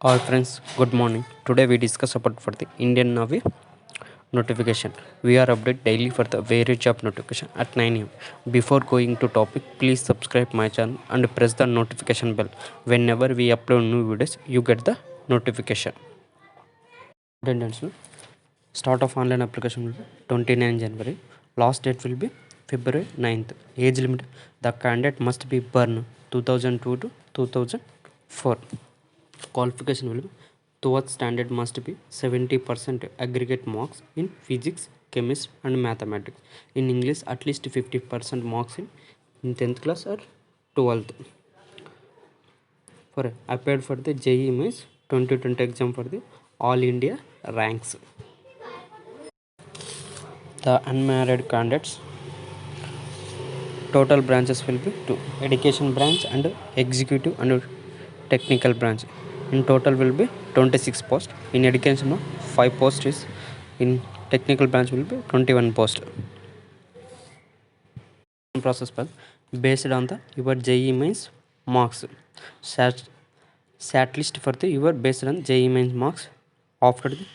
Hi friends, good morning. Today we discuss about for the Indian Navy notification. We are update daily for the various job notification at 9 a.m. Before going to topic, please subscribe my channel and press the notification bell. Whenever we upload new videos, you get the notification. Attendance will start of online application will be 29 January. Last date will be February 9th. Age limit, the candidate must be born 2002 to 2004. Qualification will be towards standard must be 70% aggregate marks in physics, chemistry and mathematics. In English at least 50% marks in 10th class or 12th. For applied for the JEE means 2020 exam for the All India ranks. The unmarried candidates total branches will be two: education branch and executive and technical branch. In total will be 26 posts. In education 5 posts is, in technical branch will be 21 posts. Process path based on the your JEE mains marks. Sat list for the your based on JEE mains marks after the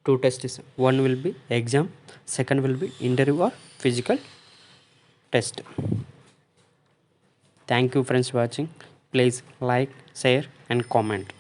two tests. One will be exam, second will be interview or physical test. Thank you friends for watching. Please like, share and comment.